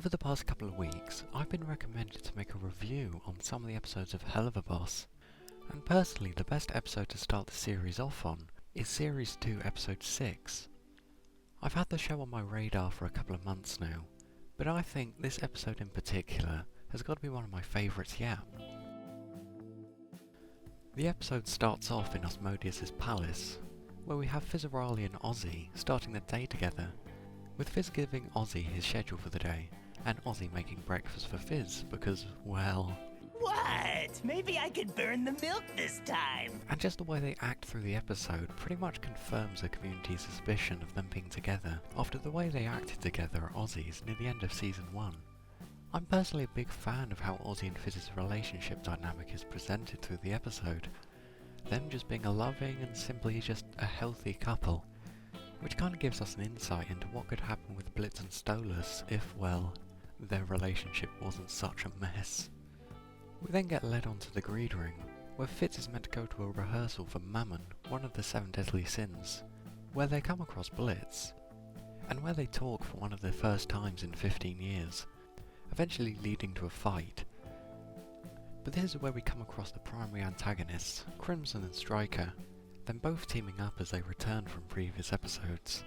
Over the past couple of weeks, I've been recommended to make a review on some of the episodes of Helluva Boss, and personally the best episode to start the series off on is Series 2 Episode 6. I've had the show on my radar for a couple of months now, but I think this episode in particular has got to be one of my favourites yet. The episode starts off in Asmodeus' palace, where we have Fizz and Aussie starting their day together, with Fizz giving Aussie his schedule for the day, and Aussie making breakfast for Fizz because, well... What? Maybe I could burn the milk this time! And just the way they act through the episode pretty much confirms the community's suspicion of them being together after the way they acted together at Aussie's near the end of Season 1. I'm personally a big fan of how Aussie and Fizz's relationship dynamic is presented through the episode, them just being a loving and simply just a healthy couple, which kind of gives us an insight into what could happen with Blitz and Stolas if, well, their relationship wasn't such a mess. We then get led on to the Greed Ring, where Fizz is meant to go to a rehearsal for Mammon, one of the 7 deadly sins, where they come across Blitz, and where they talk for one of their first times in 15 years, eventually leading to a fight. But this is where we come across the primary antagonists, Crimson and Striker, them both teaming up as they return from previous episodes.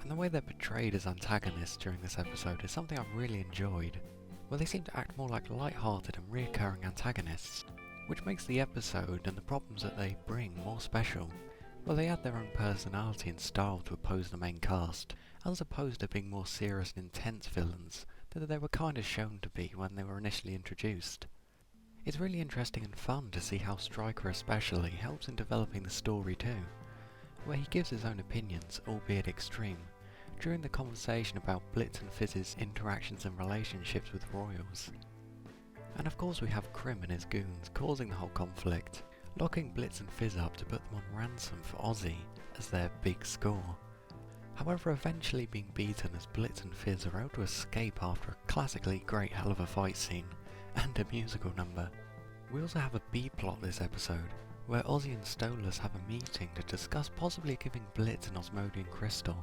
And the way they're portrayed as antagonists during this episode is something I've really enjoyed, where they seem to act more like light-hearted and reoccurring antagonists, which makes the episode and the problems that they bring more special, where they add their own personality and style to oppose the main cast, as opposed to being more serious and intense villains that they were kind of shown to be when they were initially introduced. It's really interesting and fun to see how Striker especially helps in developing the story too, where he gives his own opinions, albeit extreme, during the conversation about Blitz and Fizz's interactions and relationships with royals. And of course we have Crim and his goons causing the whole conflict, locking Blitz and Fizz up to put them on ransom for Aussie as their big score. However, eventually being beaten as Blitz and Fizz are able to escape after a classically great hell of a fight scene and a musical number. We also have a B-plot this episode, where Aussie and Stolas have a meeting to discuss possibly giving Blitz an Osmodian crystal,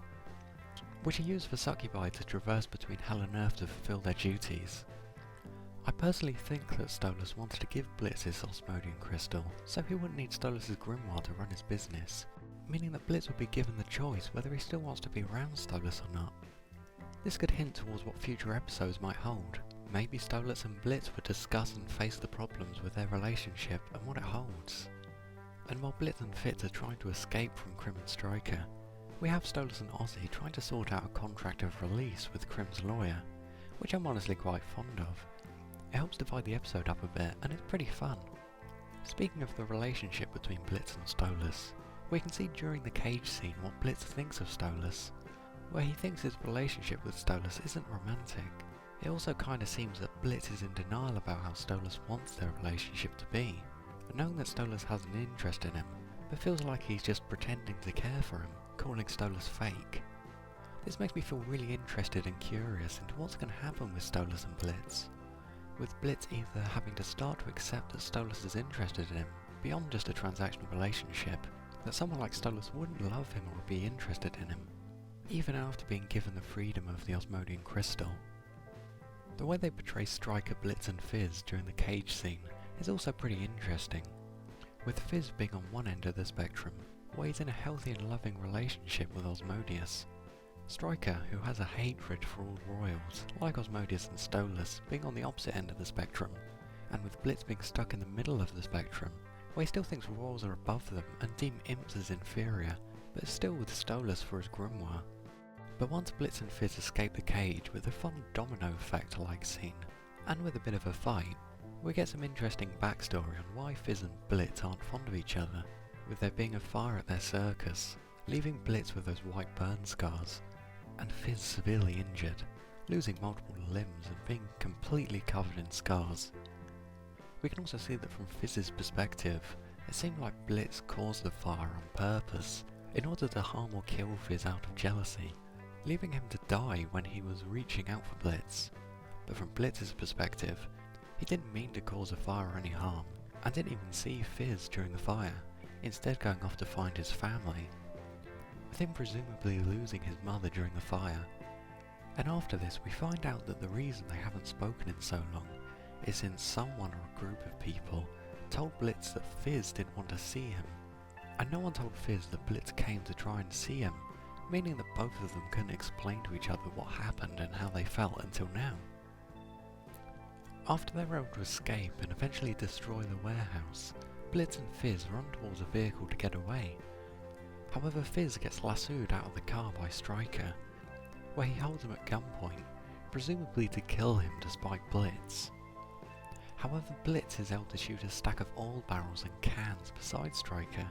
which are used for succubi to traverse between hell and earth to fulfill their duties. I personally think that Stolas wanted to give Blitz his Osmodian crystal so he wouldn't need Stolas' grimoire to run his business, meaning that Blitz would be given the choice whether he still wants to be around Stolas or not. This could hint towards what future episodes might hold. Maybe Stolas and Blitz would discuss and face the problems with their relationship and what it holds. And while Blitz and Fizz are trying to escape from Crim and Striker, we have Stolas and Aussie trying to sort out a contract of release with Crim's lawyer, which I'm honestly quite fond of. It helps divide the episode up a bit and it's pretty fun. Speaking of the relationship between Blitz and Stolas, we can see during the cage scene what Blitz thinks of Stolas, where he thinks his relationship with Stolas isn't romantic. It also kinda seems that Blitz is in denial about how Stolas wants their relationship to be, knowing that Stolas has an interest in him, but feels like he's just pretending to care for him, calling Stolas fake. This makes me feel really interested and curious into what's going to happen with Stolas and Blitz, with Blitz either having to start to accept that Stolas is interested in him beyond just a transactional relationship, that someone like Stolas wouldn't love him or be interested in him, even after being given the freedom of the Osmodian crystal. The way they portray Striker, Blitz and Fizz during the cage scene is also pretty interesting, with Fizz being on one end of the spectrum, where he's in a healthy and loving relationship with Osmodius. Striker, who has a hatred for all royals, like Osmodius and Stolas, being on the opposite end of the spectrum, and with Blitz being stuck in the middle of the spectrum, where he still thinks royals are above them and deem imps as inferior, but still with Stolas for his grimoire. But once Blitz and Fizz escape the cage with a fun domino effect like scene, and with a bit of a fight, we get some interesting backstory on why Fizz and Blitz aren't fond of each other, with there being a fire at their circus, leaving Blitz with those white burn scars, and Fizz severely injured, losing multiple limbs and being completely covered in scars. We can also see that from Fizz's perspective, it seemed like Blitz caused the fire on purpose, in order to harm or kill Fizz out of jealousy, leaving him to die when he was reaching out for Blitz. But from Blitz's perspective, he didn't mean to cause a fire or any harm, and didn't even see Fizz during the fire, instead going off to find his family, with him presumably losing his mother during the fire. And after this we find out that the reason they haven't spoken in so long is since someone or a group of people told Blitz that Fizz didn't want to see him. And no one told Fizz that Blitz came to try and see him, meaning that both of them couldn't explain to each other what happened and how they felt until now. After they're able to escape and eventually destroy the warehouse, Blitz and Fizz run towards a vehicle to get away. However, Fizz gets lassoed out of the car by Stryker, where he holds him at gunpoint, presumably to kill him to spite Blitz. However, Blitz is able to shoot a stack of oil barrels and cans beside Stryker,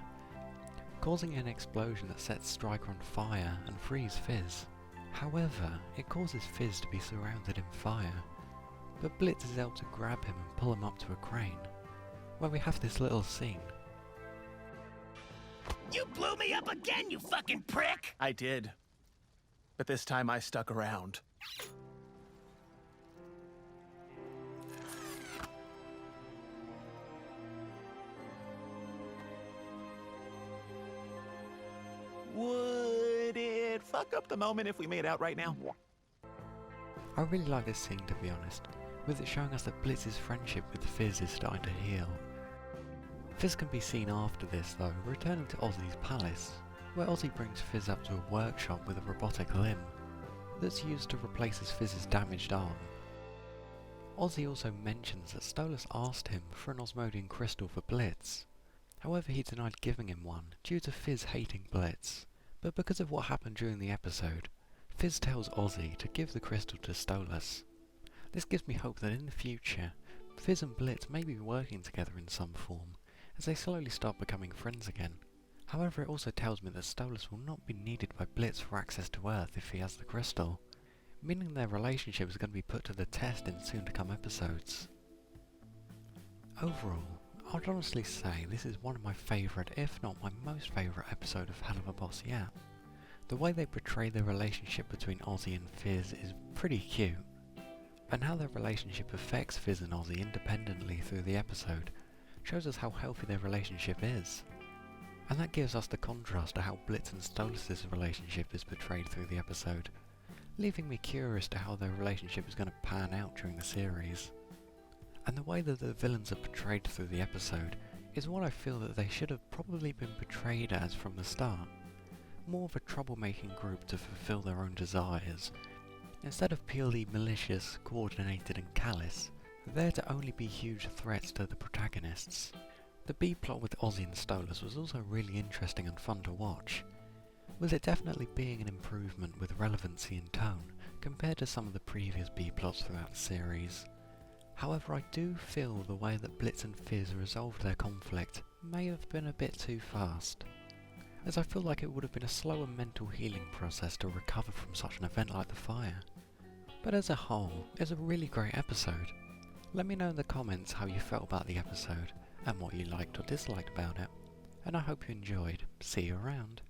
causing an explosion that sets Stryker on fire and frees Fizz. However, it causes Fizz to be surrounded in fire, but Blitz is able to grab him and pull him up to a crane, where we have this little scene. You blew me up again, you fucking prick! I did. But this time I stuck around. Would it fuck up the moment if we made out right now? I really like this scene, to be honest, with it showing us that Blitz's friendship with Fizz is starting to heal. Fizz can be seen after this though, returning to Aussie's palace, where Aussie brings Fizz up to a workshop with a robotic limb that's used to replace Fizz's damaged arm. Aussie also mentions that Stolas asked him for an Osmodian crystal for Blitz. However, he denied giving him one due to Fizz hating Blitz, but because of what happened during the episode, Fizz tells Aussie to give the crystal to Stolas. This gives me hope that in the future, Fizz and Blitz may be working together in some form, as they slowly start becoming friends again. However, it also tells me that Stolas will not be needed by Blitz for access to Earth if he has the crystal, meaning their relationship is going to be put to the test in soon-to-come episodes. Overall, I'd honestly say this is one of my favourite, if not my most favourite episode of Helluva Boss yet. The way they portray the relationship between Aussie and Fizz is pretty cute, and how their relationship affects Fizz and Aussie independently through the episode shows us how healthy their relationship is. And that gives us the contrast to how Blitz and Stolas' relationship is portrayed through the episode, leaving me curious to how their relationship is going to pan out during the series. And the way that the villains are portrayed through the episode is what I feel that they should have probably been portrayed as from the start. More of a troublemaking group to fulfill their own desires, instead of purely malicious, coordinated and callous, there to only be huge threats to the protagonists. The B-plot with Aussie and Stolas was also really interesting and fun to watch, with it definitely being an improvement with relevancy and tone compared to some of the previous B-plots throughout the series. However, I do feel the way that Blitz and Fizz resolved their conflict may have been a bit too fast, as I feel like it would have been a slower mental healing process to recover from such an event like the fire. But as a whole, it's a really great episode. Let me know in the comments how you felt about the episode, and what you liked or disliked about it, and I hope you enjoyed. See you around.